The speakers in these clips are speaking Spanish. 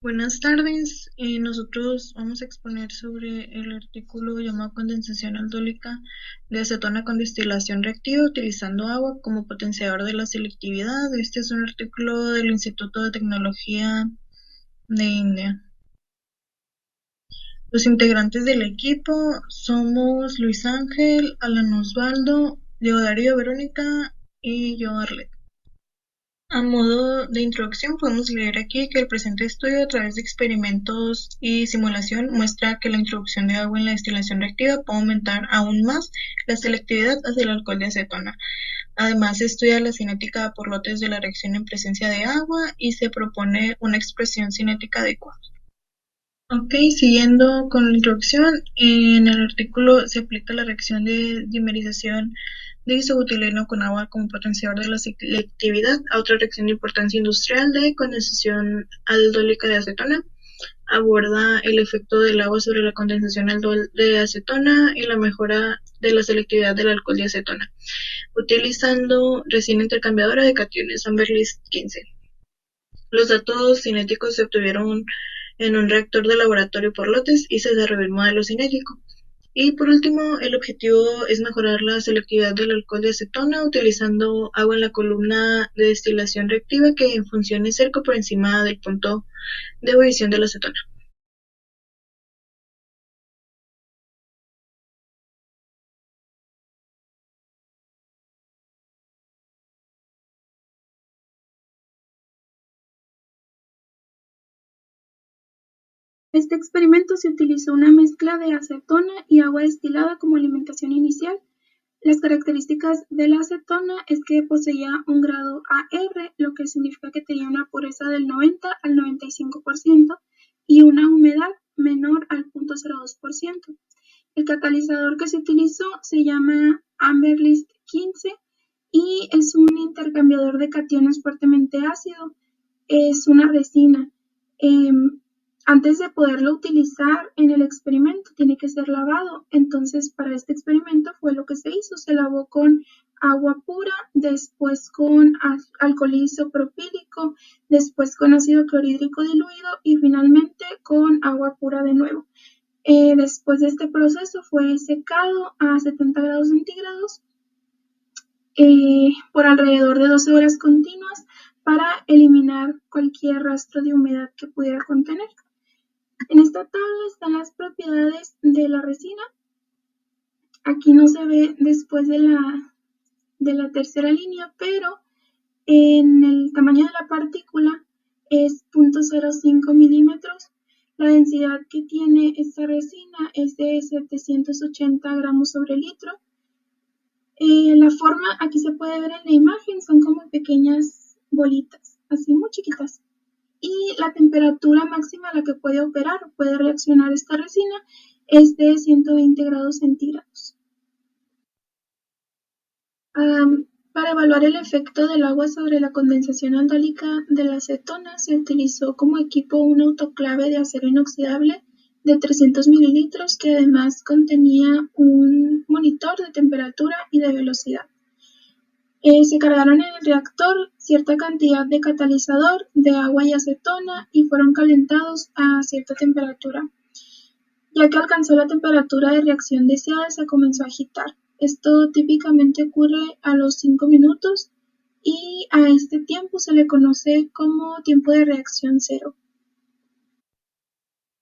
Buenas tardes. Nosotros vamos a exponer sobre el artículo llamado condensación aldólica de acetona con destilación reactiva utilizando agua como potenciador de la selectividad. Este es un artículo del Instituto de Tecnología de India. Los integrantes del equipo somos Luis Ángel, Alan Osvaldo, Diego Darío, Verónica y yo, Arlet. A modo de introducción, podemos leer aquí que el presente estudio, a través de experimentos y simulación, muestra que la introducción de agua en la destilación reactiva puede aumentar aún más la selectividad hacia el alcohol de acetona. Además, se estudia la cinética por lotes de la reacción en presencia de agua y se propone una expresión cinética adecuada. Ok, siguiendo con la introducción, en el artículo se aplica la reacción de dimerización de isobutileno con agua como potenciador de la selectividad a otra reacción de importancia industrial de condensación aldólica de acetona. Aborda el efecto del agua sobre la condensación aldol de acetona y la mejora de la selectividad del alcohol de acetona, utilizando resina intercambiadora de cationes Amberlist 15. Los datos cinéticos se obtuvieron en un reactor de laboratorio por lotes y se desarrolló el modelo cinético. Y por último, el objetivo es mejorar la selectividad del alcohol de acetona utilizando agua en la columna de destilación reactiva que funcione cerca por encima del punto de ebullición de la acetona. Este experimento se utilizó una mezcla de acetona y agua destilada como alimentación inicial. Las características de la acetona es que poseía un grado AR, lo que significa que tenía una pureza del 90 al 95% y una humedad menor al 0.02%. El catalizador que se utilizó se llama Amberlist 15 y es un intercambiador de cationes fuertemente ácido. Es una resina. Antes de poderlo utilizar en el experimento tiene que ser lavado. Entonces, para este experimento fue lo que se hizo. Se lavó con agua pura, después con alcohol isopropílico, después con ácido clorhídrico diluido y finalmente con agua pura de nuevo. Después de este proceso fue secado a 70 grados centígrados por alrededor de 12 horas continuas para eliminar cualquier rastro de humedad que pudiera contener. En esta tabla están las propiedades de la resina. Aquí no se ve después de la tercera línea, pero en el tamaño de la partícula es 0.05 milímetros. La densidad que tiene esta resina es de 780 gramos sobre litro. La forma, aquí se puede ver en la imagen, son como pequeñas bolitas, así muy chiquitas. Y la temperatura máxima a la que puede operar o puede reaccionar esta resina es de 120 grados centígrados. Para evaluar el efecto del agua sobre la condensación aldólica de la acetona, se utilizó como equipo un autoclave de acero inoxidable de 300 mililitros que además contenía un monitor de temperatura y de velocidad. Se cargaron en el reactor cierta cantidad de catalizador de agua y acetona y fueron calentados a cierta temperatura. Ya que alcanzó la temperatura de reacción deseada, se comenzó a agitar. Esto típicamente ocurre a los 5 minutos y a este tiempo se le conoce como tiempo de reacción cero.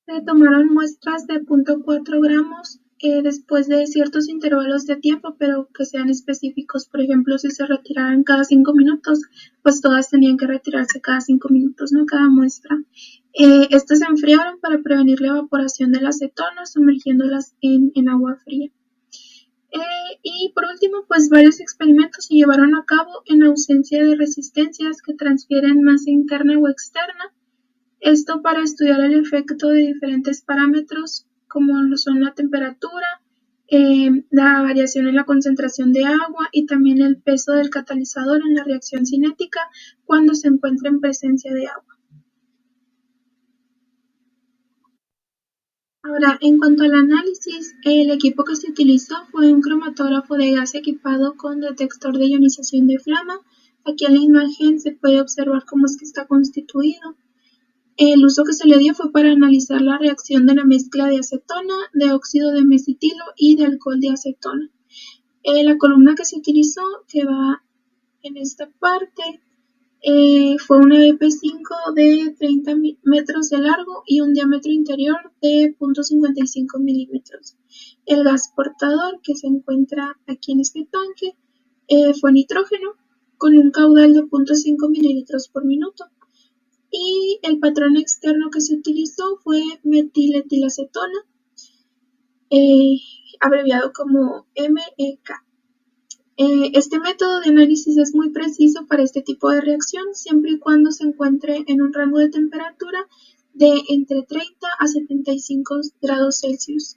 Se tomaron muestras de 0.4 gramos después de ciertos intervalos de tiempo, pero que sean específicos. Por ejemplo, si se retiraran cada 5 minutos, pues todas tenían que retirarse cada 5 minutos, ¿no? Cada muestra. Estas se enfriaron para prevenir la evaporación de la acetona, sumergiéndolas en agua fría. Y por último, pues varios experimentos se llevaron a cabo en ausencia de resistencias que transfieren masa interna o externa. Esto para estudiar el efecto de diferentes parámetros como lo son la temperatura, la variación en la concentración de agua y también el peso del catalizador en la reacción cinética cuando se encuentra en presencia de agua. Ahora, en cuanto al análisis, el equipo que se utilizó fue un cromatógrafo de gas equipado con detector de ionización de flama. Aquí en la imagen se puede observar cómo es que está constituido. El uso que se le dio fue para analizar la reacción de la mezcla de acetona, de óxido de mesitilo y de alcohol de acetona. La columna que se utilizó, que va en esta parte, fue una EP5 de 30 metros de largo y un diámetro interior de 0.55 milímetros. El gas portador que se encuentra aquí en este tanque fue nitrógeno con un caudal de 0.5 mililitros por minuto. Y el patrón externo que se utilizó fue metiletilasacetona, abreviado como MEK. Este método de análisis es muy preciso para este tipo de reacción siempre y cuando se encuentre en un rango de temperatura de entre 30 a 75 grados Celsius.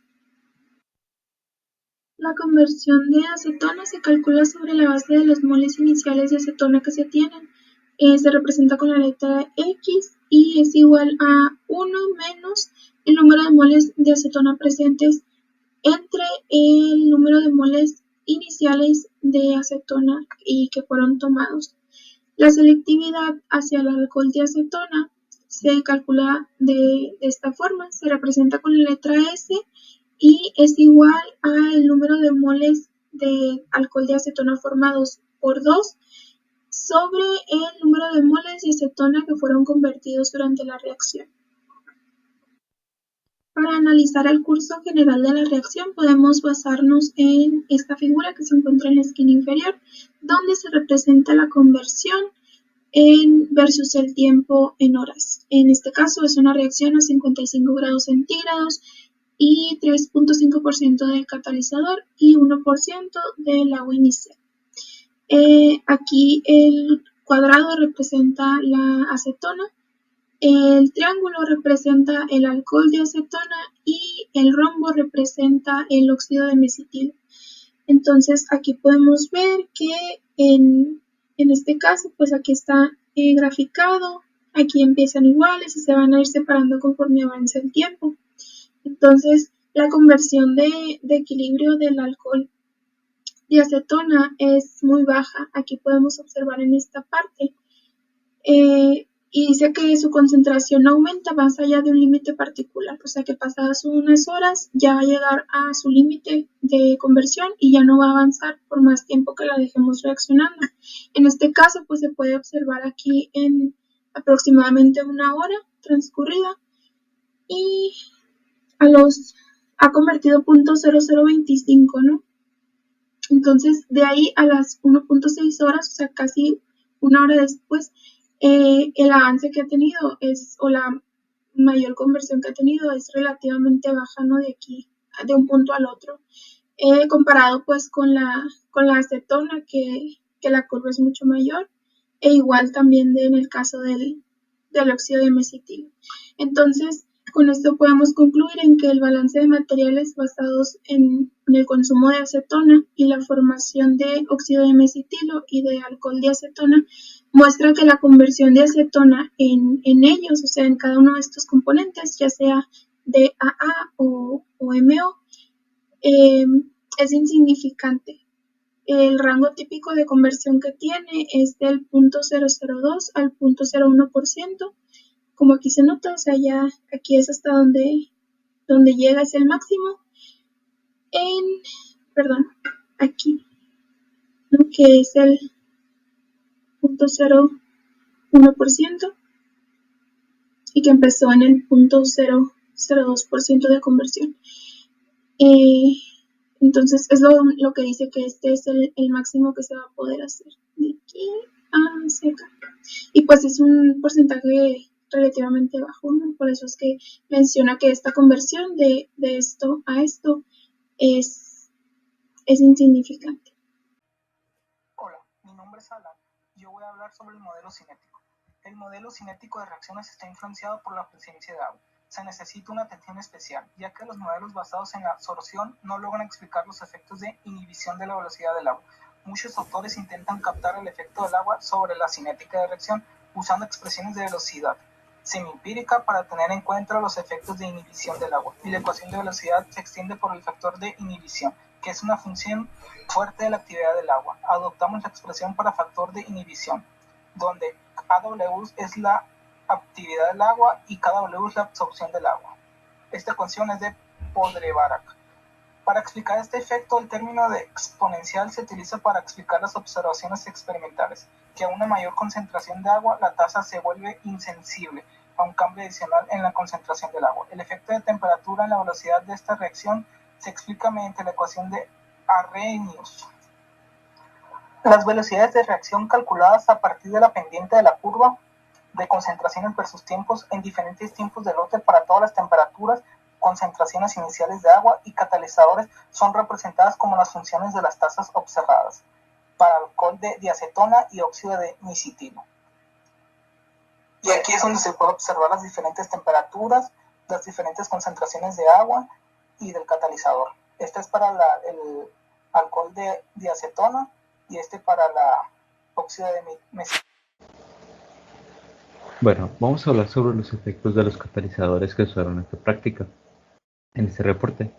La conversión de acetona se calcula sobre la base de los moles iniciales de acetona que se tienen. Se representa con la letra X y es igual a 1 menos el número de moles de acetona presentes entre el número de moles iniciales de acetona y que fueron tomados. La selectividad hacia el alcohol de acetona se calcula de esta forma, se representa con la letra S y es igual al número de moles de alcohol de acetona formados por 2 sobre el número de moles de acetona que fueron convertidos durante la reacción. Para analizar el curso general de la reacción podemos basarnos en esta figura que se encuentra en la esquina inferior, donde se representa la conversión versus el tiempo en horas. En este caso es una reacción a 55 grados centígrados y 3.5% del catalizador y 1% del agua inicial. Aquí el cuadrado representa la acetona, el triángulo representa el alcohol de acetona y el rombo representa el óxido de mesitilo. Entonces aquí podemos ver que en este caso, pues aquí está graficado, aquí empiezan iguales y se van a ir separando conforme avance el tiempo. Entonces la conversión de equilibrio del alcohol de acetona es muy baja. Aquí podemos observar en esta parte. Y dice que su concentración aumenta más allá de un límite particular, o sea que pasadas unas horas ya va a llegar a su límite de conversión y ya no va a avanzar por más tiempo que la dejemos reaccionando. En este caso, pues se puede observar aquí en aproximadamente una hora transcurrida y ha convertido 0.0025, ¿no? Entonces, de ahí a las 1.6 horas, o sea, casi una hora después, el avance que ha tenido o la mayor conversión que ha tenido es relativamente baja, ¿no? De aquí, de un punto al otro. Comparado pues con la acetona, que la curva es mucho mayor, e igual también en el caso del óxido de mesitilo. Entonces, con esto podemos concluir en que el balance de materiales basados en el consumo de acetona y la formación de óxido de mesitilo y de alcohol de acetona muestra que la conversión de acetona en ellos, o sea, en cada uno de estos componentes, ya sea DAA o MO, es insignificante. El rango típico de conversión que tiene es del 0.002 al 0.01%. Como aquí se nota, o sea, ya aquí es hasta donde llega, es el máximo. Aquí, ¿no? Que es el 0.01% y que empezó en el 0.002% de conversión. Entonces es lo que dice que este es el máximo que se va a poder hacer de aquí hacia acá. Y pues es un porcentaje relativamente bajo, ¿no? Por eso es que menciona que esta conversión de esto a esto es insignificante. Hola, mi nombre es Alan y yo voy a hablar sobre el modelo cinético. El modelo cinético de reacciones está influenciado por la presencia de agua. Se necesita una atención especial, ya que los modelos basados en la absorción no logran explicar los efectos de inhibición de la velocidad del agua. Muchos autores intentan captar el efecto del agua sobre la cinética de reacción usando expresiones de velocidad semiempírica para tener en cuenta los efectos de inhibición del agua, y la ecuación de velocidad se extiende por el factor de inhibición, que es una función fuerte de la actividad del agua. Adoptamos la expresión para factor de inhibición, donde AW es la actividad del agua y KW es la absorción del agua. Esta ecuación es de Podre-Barak. Para explicar este efecto, el término de exponencial se utiliza para explicar las observaciones experimentales, que a una mayor concentración de agua la tasa se vuelve insensible a un cambio adicional en la concentración del agua. El efecto de temperatura en la velocidad de esta reacción se explica mediante la ecuación de Arrhenius. Las velocidades de reacción calculadas a partir de la pendiente de la curva de concentraciones versus tiempos en diferentes tiempos de lote para todas las temperaturas, concentraciones iniciales de agua y catalizadores son representadas como las funciones de las tasas observadas para alcohol de diacetona y óxido de nicitilo. Y aquí es donde se puede observar las diferentes temperaturas, las diferentes concentraciones de agua y del catalizador. Este es para el alcohol de diacetona y este para la óxido de nicitilo. Bueno, vamos a hablar sobre los efectos de los catalizadores que usaron en esta práctica, en este reporte.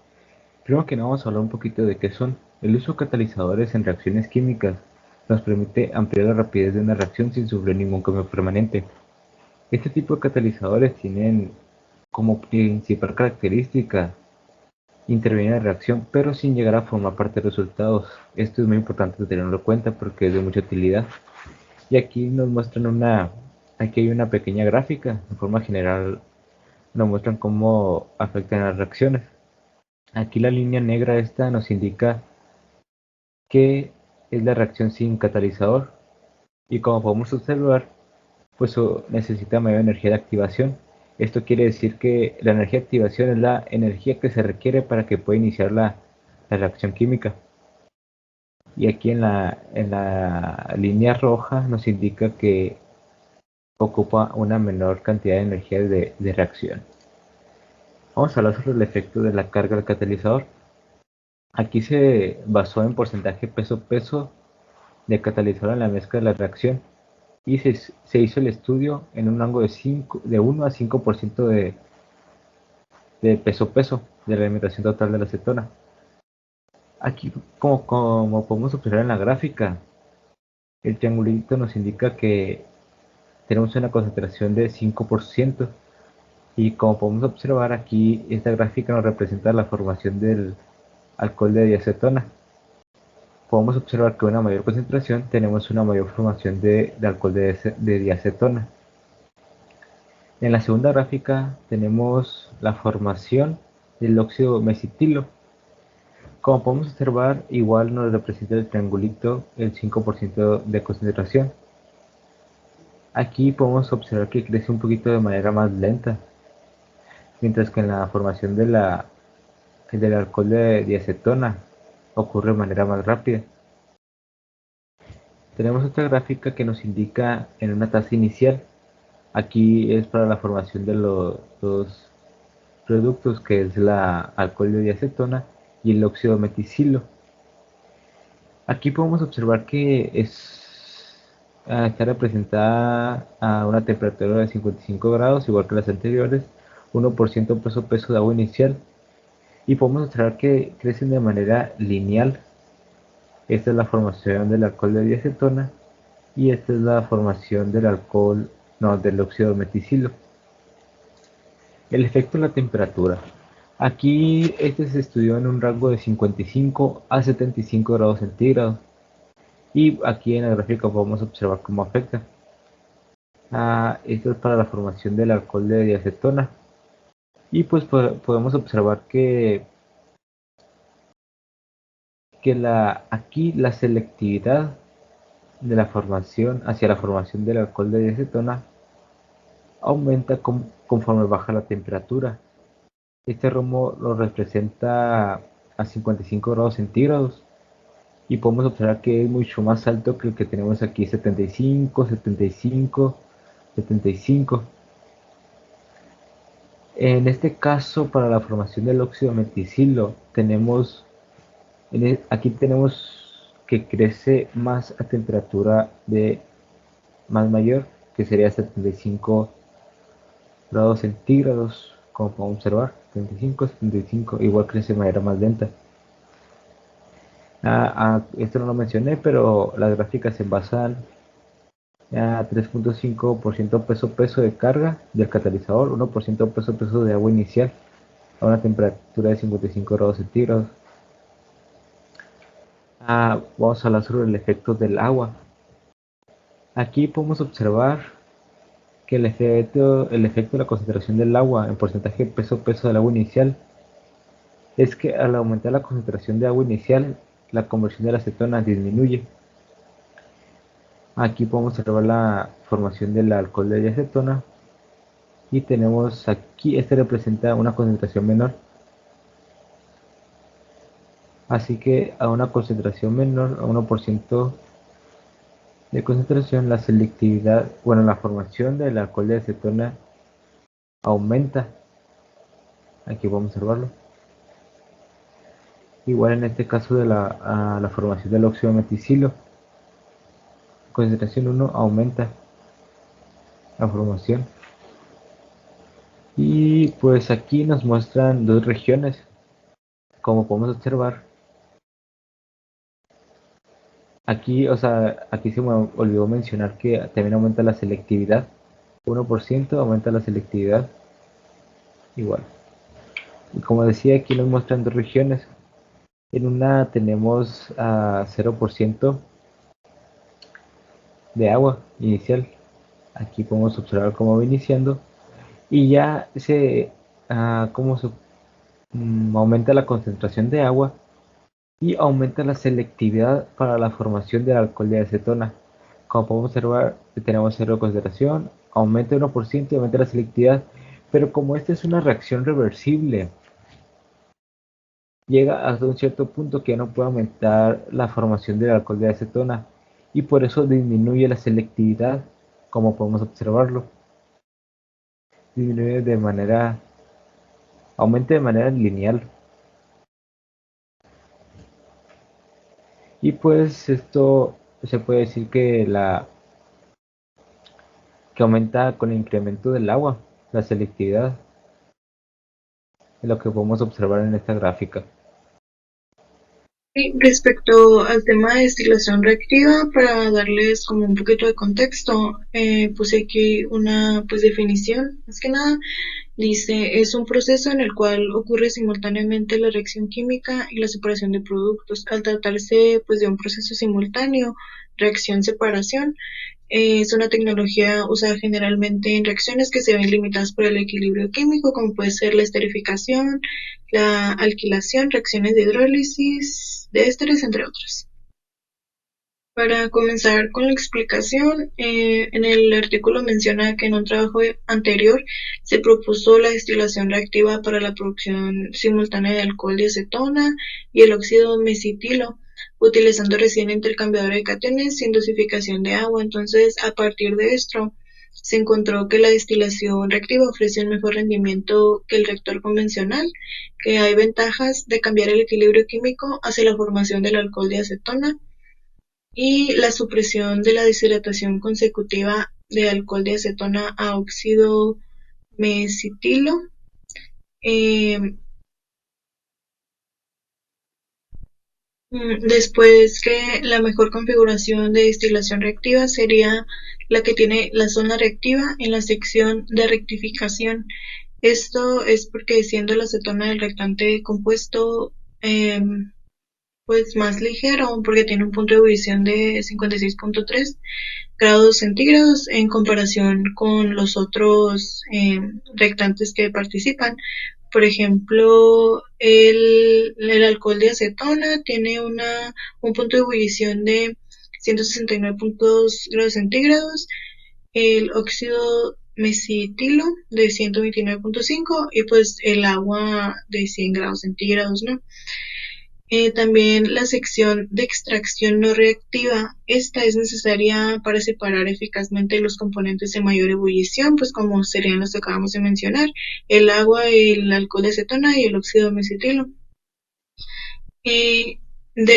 Primero que nada vamos a hablar un poquito de qué son. El uso de catalizadores en reacciones químicas nos permite ampliar la rapidez de una reacción sin sufrir ningún cambio permanente. Este tipo de catalizadores tienen como principal característica intervenir en la reacción, pero sin llegar a formar parte de resultados. Esto es muy importante tenerlo en cuenta porque es de mucha utilidad. Y aquí nos muestran aquí hay una pequeña gráfica. De forma general nos muestran cómo afectan las reacciones. Aquí la línea negra esta nos indica que es la reacción sin catalizador. Y como podemos observar, pues necesita mayor energía de activación. Esto quiere decir que la energía de activación es la energía que se requiere para que pueda iniciar la reacción química. Y aquí en la línea roja nos indica que ocupa una menor cantidad de energía de reacción. Vamos a hablar sobre el efecto de la carga del catalizador. Aquí se basó en porcentaje peso-peso de catalizador en la mezcla de la reacción y se hizo el estudio en un rango de 1 a 5% de peso-peso de la alimentación total de la acetona. Aquí, como podemos observar en la gráfica, el triangulito nos indica que tenemos una concentración de 5%. Y como podemos observar aquí, esta gráfica nos representa la formación del alcohol de diacetona. Podemos observar que a una mayor concentración tenemos una mayor formación de alcohol de diacetona. En la segunda gráfica tenemos la formación del óxido mesitilo. Como podemos observar, igual nos representa el triangulito el 5% de concentración. Aquí podemos observar que crece un poquito de manera más lenta, mientras que en la formación del alcohol de diacetona ocurre de manera más rápida. Tenemos otra gráfica que nos indica en una tasa inicial. Aquí es para la formación de los dos productos, que es la alcohol de diacetona y el óxido meticilo. Aquí podemos observar que está representada a una temperatura de 55 grados, igual que las anteriores, 1% peso de agua inicial, y podemos observar que crecen de manera lineal. Esta es la formación del alcohol de diacetona y esta es la formación del óxido meticilo. El efecto de la temperatura. Aquí este se estudió en un rango de 55 a 75 grados centígrados. Y aquí en la gráfica podemos observar cómo afecta. Esto es para la formación del alcohol de diacetona. Y pues podemos observar que aquí la selectividad de la formación hacia la formación del alcohol de diacetona aumenta conforme baja la temperatura. Este romo lo representa a 55 grados centígrados y podemos observar que es mucho más alto que el que tenemos aquí, 75, 75, 75. En este caso, para la formación del óxido meticilo, aquí tenemos que crece más a temperatura más mayor, que sería 75 grados centígrados, como podemos observar, 75, 75, igual crece de manera más lenta. Esto no lo mencioné, pero las gráficas se basan a 3.5% peso-peso de carga del catalizador, 1% peso-peso de agua inicial a una temperatura de 55 grados centígrados. Vamos a hablar sobre el efecto del agua. Aquí podemos observar que el efecto de la concentración del agua en porcentaje peso-peso del agua inicial es que al aumentar la concentración de agua inicial, la conversión de la acetona disminuye. Aquí podemos observar la formación del alcohol de diacetona y tenemos aquí, este representa una concentración menor. Así que a una concentración menor, a 1% de concentración, la selectividad, la formación del alcohol de acetona aumenta. Aquí podemos observarlo. Igual en este caso de la formación del óxido de meticilo, concentración 1 aumenta la formación. Y pues aquí nos muestran dos regiones, como podemos observar. Aquí se me olvidó mencionar que también aumenta la selectividad. 1% aumenta la selectividad. Igual. Y como decía, aquí nos muestran dos regiones. En una tenemos a 0% de agua inicial. Aquí podemos observar cómo va iniciando. Y ya aumenta la concentración de agua y aumenta la selectividad para la formación del alcohol de acetona. Como podemos observar, tenemos cero concentración, aumenta 1% y aumenta la selectividad, pero como esta es una reacción reversible, llega hasta un cierto punto que ya no puede aumentar la formación del alcohol de acetona y por eso disminuye la selectividad, como podemos observarlo. Disminuye aumenta de manera lineal. Y pues esto se puede decir que aumenta con el incremento del agua, la selectividad, es lo que podemos observar en esta gráfica. Y respecto al tema de destilación reactiva, para darles como un poquito de contexto, puse aquí una definición, más que nada. Dice, es un proceso en el cual ocurre simultáneamente la reacción química y la separación de productos. Al tratarse de un proceso simultáneo, reacción-separación, es una tecnología usada generalmente en reacciones que se ven limitadas por el equilibrio químico, como puede ser la esterificación, la alquilación, reacciones de hidrólisis de ésteres, entre otras. Para comenzar con la explicación, en el artículo menciona que en un trabajo anterior se propuso la destilación reactiva para la producción simultánea de alcohol de acetona y el óxido mesitilo, utilizando recién intercambiador de cationes sin dosificación de agua. Entonces, a partir de esto, se encontró que la destilación reactiva ofrece un mejor rendimiento que el reactor convencional, que hay ventajas de cambiar el equilibrio químico hacia la formación del alcohol de acetona y la supresión de la deshidratación consecutiva de alcohol de acetona a óxido mesitilo. Después que la mejor configuración de destilación reactiva sería la que tiene la zona reactiva en la sección de rectificación. Esto es porque siendo la acetona el reactante compuesto más ligero, porque tiene un punto de ebullición de 56.3 grados centígrados en comparación con los otros reactantes que participan. Por ejemplo, el alcohol de acetona tiene un punto de ebullición de 169.2 grados centígrados, el óxido mesitilo de 129.5 y pues el agua de 100 grados centígrados, ¿no? También la sección de extracción no reactiva, esta es necesaria para separar eficazmente los componentes de mayor ebullición, pues como serían los que acabamos de mencionar, el agua, el alcohol de acetona y el óxido mesitilo, de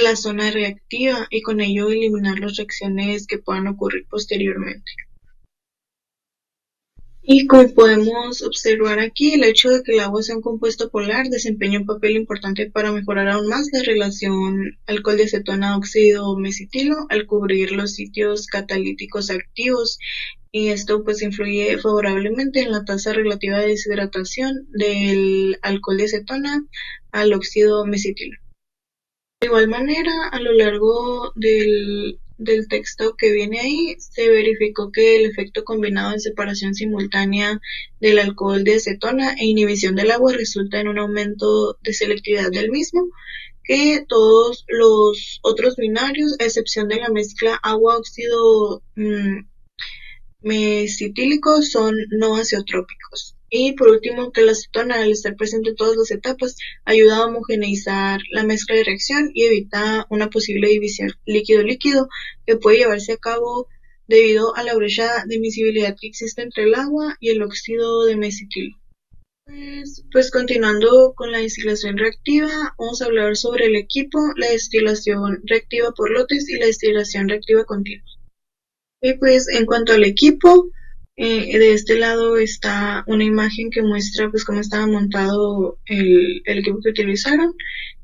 la zona reactiva y con ello eliminar las reacciones que puedan ocurrir posteriormente. Y como podemos observar aquí, el hecho de que el agua sea un compuesto polar desempeña un papel importante para mejorar aún más la relación alcohol de acetona óxido mesitilo al cubrir los sitios catalíticos activos, y esto pues influye favorablemente en la tasa relativa de deshidratación del alcohol de acetona al óxido mesitilo. De igual manera, a lo largo del texto que viene ahí, se verificó que el efecto combinado de separación simultánea del alcohol de acetona e inhibición del agua resulta en un aumento de selectividad del mismo, que todos los otros binarios, a excepción de la mezcla agua-óxido mesíticos, son no azeotrópicos. Y por último, que la acetona, al estar presente en todas las etapas, ayuda a homogeneizar la mezcla de reacción y evita una posible división líquido-líquido que puede llevarse a cabo debido a la brecha de miscibilidad que existe entre el agua y el óxido de mesitilo. Pues continuando con la destilación reactiva, vamos a hablar sobre el equipo, la destilación reactiva por lotes y la destilación reactiva continua. Y pues en cuanto al equipo, de este lado está una imagen que muestra pues cómo estaba montado el equipo que utilizaron,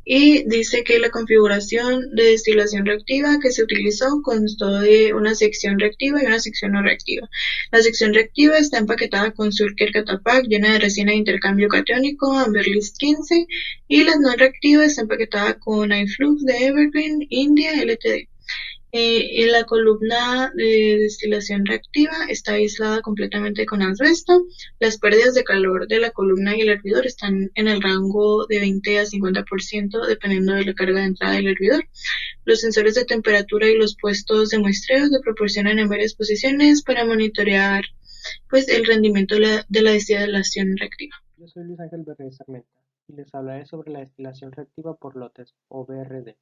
y dice que la configuración de destilación reactiva que se utilizó constó de una sección reactiva y una sección no reactiva. La sección reactiva está empaquetada con Sulker Catapac llena de resina de intercambio catiónico Amberlist 15, y la no reactiva está empaquetada con iFlux de Evergreen India Ltd. En la columna de destilación reactiva está aislada completamente con asbesto. Las pérdidas de calor de la columna y el hervidor están en el rango de 20 a 50% dependiendo de la carga de entrada del hervidor. Los sensores de temperatura y los puestos de muestreo se proporcionan en varias posiciones para monitorear pues el rendimiento de la destilación reactiva. Yo soy Luis Ángel Berrey Sarmenta y les hablaré sobre la destilación reactiva por lotes, o BRD.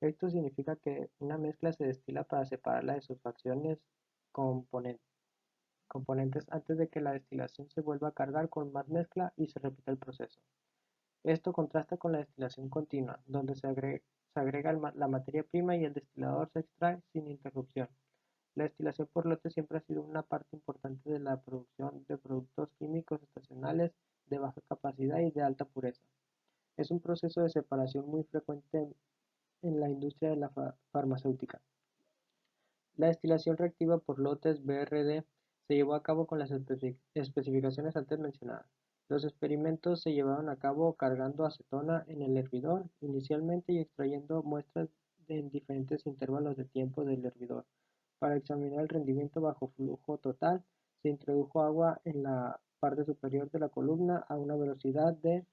Esto significa que una mezcla se destila para separarla de sus fracciones componentes antes de que la destilación se vuelva a cargar con más mezcla y se repita el proceso. Esto contrasta con la destilación continua, donde se agrega la materia prima y el destilador se extrae sin interrupción. La destilación por lotes siempre ha sido una parte importante de la producción de productos químicos estacionales de baja capacidad y de alta pureza. Es un proceso de separación muy frecuente en la industria de la farmacéutica. La destilación reactiva por lotes (BRD) se llevó a cabo con las especificaciones antes mencionadas. Los experimentos se llevaron a cabo cargando acetona en el hervidor inicialmente y extrayendo muestras en diferentes intervalos de tiempo del hervidor. Para examinar el rendimiento bajo flujo total, se introdujo agua en la parte superior de la columna a una velocidad de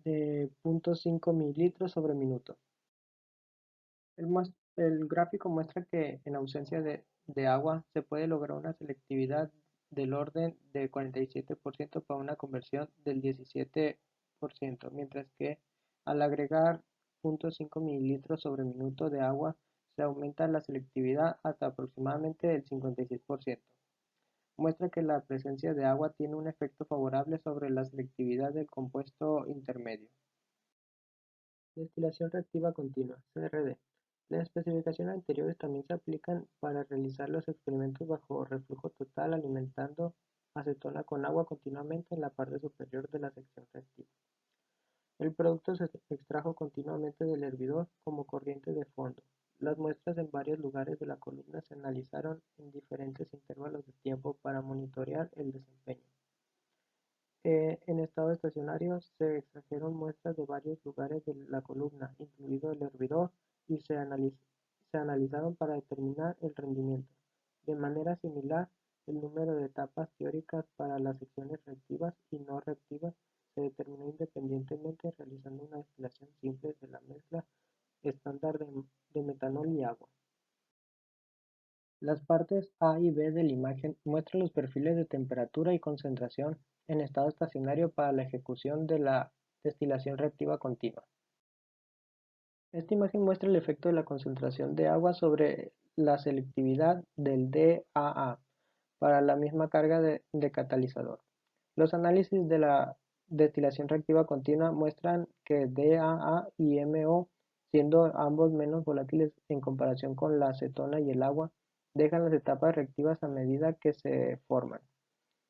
0.5 mililitros sobre minuto. El gráfico muestra que en ausencia de agua se puede lograr una selectividad del orden de 47% para una conversión del 17%, mientras que al agregar 0.5 mililitros sobre minuto de agua se aumenta la selectividad hasta aproximadamente el 56%. Muestra que la presencia de agua tiene un efecto favorable sobre la selectividad del compuesto intermedio. Destilación reactiva continua, CRD. Las especificaciones anteriores también se aplican para realizar los experimentos bajo reflujo total alimentando acetona con agua continuamente en la parte superior de la sección reactiva. El producto se extrajo continuamente del hervidor como corriente de fondo. Las muestras en varios lugares de la columna se analizaron en diferentes intervalos de tiempo para monitorear el desempeño. En estado estacionario se extrajeron muestras de varios lugares de la columna, incluido el hervidor, y se analizaron para determinar el rendimiento. De manera similar, el número de etapas teóricas para las secciones reactivas y no reactivas se determinó independientemente realizando una destilación simple de la mezcla estándar de metanol y agua. Las partes A y B de la imagen muestran los perfiles de temperatura y concentración en estado estacionario para la ejecución de la destilación reactiva continua. Esta imagen muestra el efecto de la concentración de agua sobre la selectividad del DAA para la misma carga de catalizador. Los análisis de la destilación reactiva continua muestran que DAA y MO, siendo ambos menos volátiles en comparación con la acetona y el agua, dejan las etapas reactivas a medida que se forman.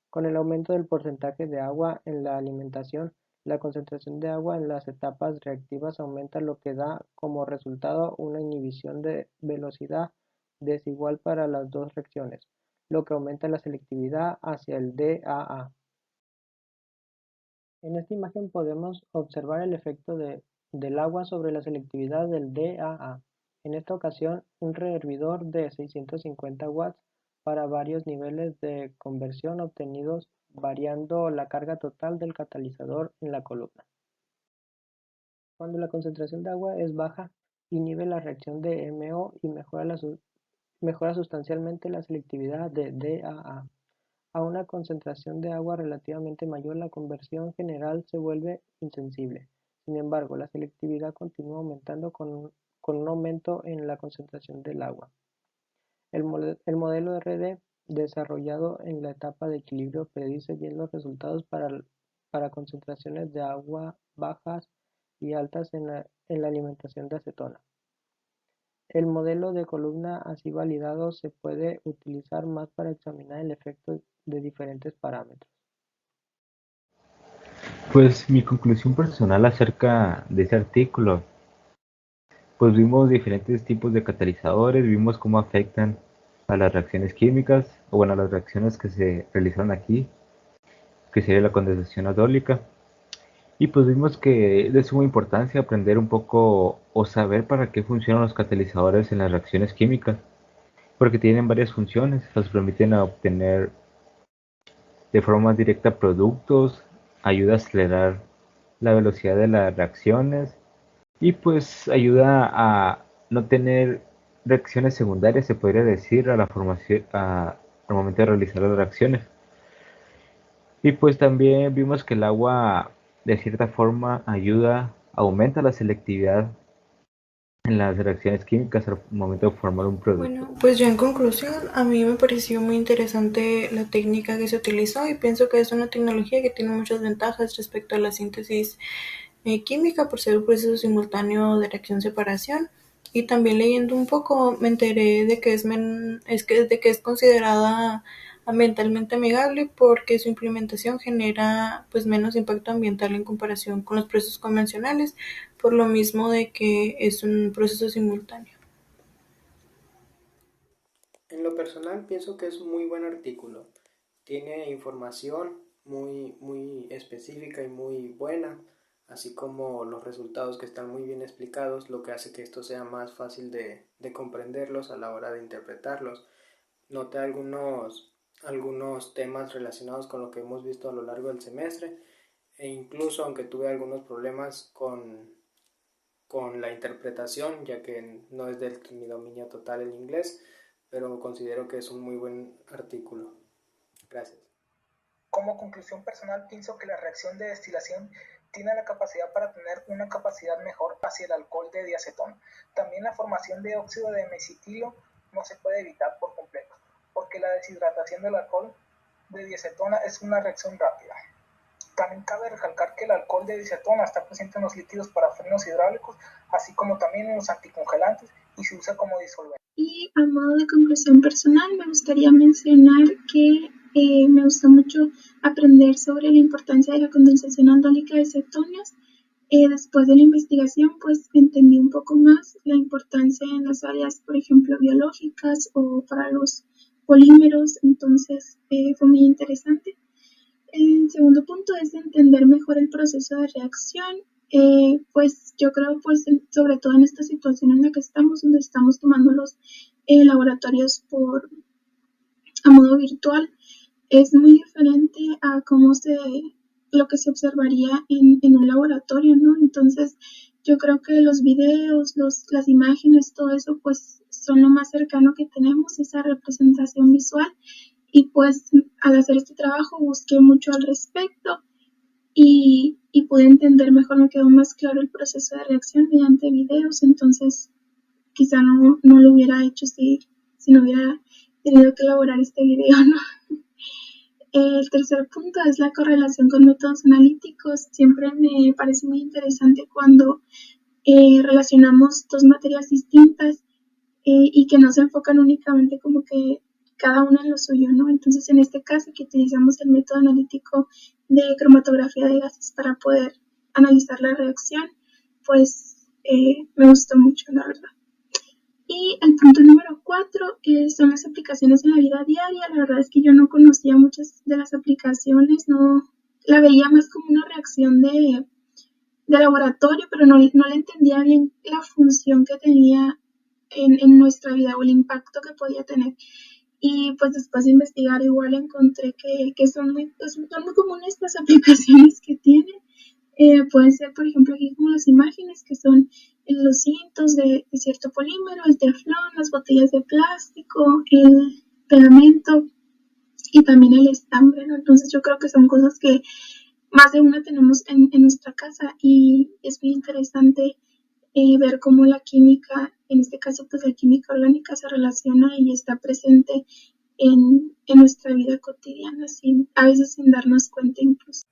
Con el aumento del porcentaje de agua en la alimentación, la concentración de agua en las etapas reactivas aumenta, lo que da como resultado una inhibición de velocidad desigual para las dos reacciones, lo que aumenta la selectividad hacia el DAA. En esta imagen podemos observar el efecto del agua sobre la selectividad del DAA. En esta ocasión, un rehervidor de 650 watts para varios niveles de conversión obtenidos variando la carga total del catalizador en la columna. Cuando la concentración de agua es baja, inhibe la reacción de MO y mejora sustancialmente la selectividad de DAA. A una concentración de agua relativamente mayor, la conversión general se vuelve insensible. Sin embargo, la selectividad continúa aumentando con un aumento en la concentración del agua. El modelo RD desarrollado en la etapa de equilibrio predice bien los resultados para concentraciones de agua bajas y altas en la alimentación de acetona. El modelo de columna así validado se puede utilizar más para examinar el efecto de diferentes parámetros. Pues mi conclusión personal acerca de ese artículo, pues vimos diferentes tipos de catalizadores, vimos cómo afectan a las reacciones químicas, o bueno, a las reacciones que se realizaron aquí, que sería la condensación aldólica. Y pues vimos que es de suma importancia aprender un poco o saber para qué funcionan los catalizadores en las reacciones químicas, porque tienen varias funciones, nos permiten obtener de forma más directa productos, ayuda a acelerar la velocidad de las reacciones y pues ayuda a no tener reacciones secundarias, se podría decir, a la formación, al momento de realizar las reacciones. Y pues también vimos que el agua de cierta forma ayuda, aumenta la selectividad en las reacciones químicas al momento de formar un producto. Bueno, pues ya en conclusión, a mí me pareció muy interesante la técnica que se utilizó y pienso que es una tecnología que tiene muchas ventajas respecto a la síntesis química por ser un proceso simultáneo de reacción-separación. Y también leyendo un poco me enteré de que es considerada ambientalmente amigable porque su implementación genera pues menos impacto ambiental en comparación con los procesos convencionales, por lo mismo de que es un proceso simultáneo. En lo personal pienso que es un muy buen artículo. Tiene información muy específica y muy buena, así como los resultados que están muy bien explicados, lo que hace que esto sea más fácil de comprenderlos a la hora de interpretarlos. Noté algunos temas relacionados con lo que hemos visto a lo largo del semestre e incluso aunque tuve algunos problemas con la interpretación, ya que no es de mi dominio total el inglés, pero considero que es un muy buen artículo. Gracias. Como conclusión personal, pienso que la reacción de destilación tiene la capacidad para tener una capacidad mejor hacia el alcohol de diacetona. También la formación de óxido de mesitilo no se puede evitar por completo, porque la deshidratación del alcohol de diacetona es una reacción rápida. También cabe recalcar que el alcohol de diacetona está presente en los líquidos para frenos hidráulicos, así como también en los anticongelantes, y se usa como disolvente. Y a modo de conclusión personal, me gustaría mencionar que me gustó mucho aprender sobre la importancia de la condensación aldólica de cetonas. Después de la investigación, pues entendí un poco más la importancia en las áreas, por ejemplo, biológicas o para los polímeros, entonces fue muy interesante. El segundo punto es entender mejor el proceso de reacción. Pues yo creo, pues sobre todo en esta situación en la que estamos, donde estamos tomando los laboratorios a modo virtual, es muy diferente a lo que se observaría en un laboratorio, ¿no? Entonces, yo creo que los videos, las imágenes, todo eso, pues son lo más cercano que tenemos, esa representación visual. Y pues al hacer este trabajo busqué mucho al respecto y pude entender mejor, me quedó más claro el proceso de reacción mediante videos, entonces quizá no lo hubiera hecho si no hubiera tenido que elaborar este video, ¿no? El tercer punto es la correlación con métodos analíticos. Siempre me parece muy interesante cuando relacionamos dos materias distintas y que no se enfocan únicamente como que cada uno en lo suyo, ¿no? Entonces, en este caso que utilizamos el método analítico de cromatografía de gases para poder analizar la reacción, pues me gustó mucho, la verdad. Y el punto número 4 son las aplicaciones en la vida diaria. La verdad es que yo no conocía muchas de las aplicaciones, no la veía más como una reacción de laboratorio, pero no le entendía bien la función que tenía en nuestra vida o el impacto que podía tener. Y pues después de investigar igual encontré que son muy comunes las aplicaciones que tienen. Pueden ser, por ejemplo, aquí como las imágenes que son los cintos de cierto polímero, el teflón, las botellas de plástico, el pegamento y también el estambre, ¿no? Entonces yo creo que son cosas que más de una tenemos en nuestra casa y es muy interesante ver cómo la química, en este caso pues la química orgánica se relaciona y está presente en nuestra vida cotidiana, a veces sin darnos cuenta incluso.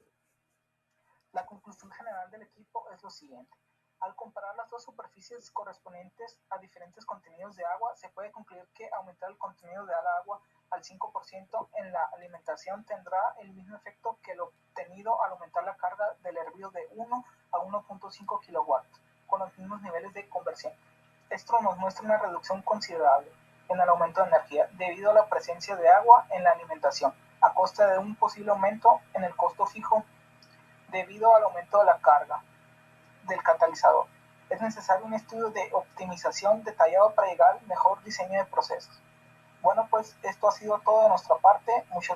La conclusión general del equipo es lo siguiente. Al comparar las dos superficies correspondientes a diferentes contenidos de agua, se puede concluir que aumentar el contenido de agua al 5% en la alimentación tendrá el mismo efecto que lo obtenido al aumentar la carga del hervido de 1 a 1.5 kilowatts, con los mismos niveles de conversión. Esto nos muestra una reducción considerable en el aumento de energía debido a la presencia de agua en la alimentación, a costa de un posible aumento en el costo fijo debido al aumento de la carga del catalizador. Es necesario un estudio de optimización detallado para llegar al mejor diseño de procesos. Bueno, pues esto ha sido todo de nuestra parte. Muchas gracias.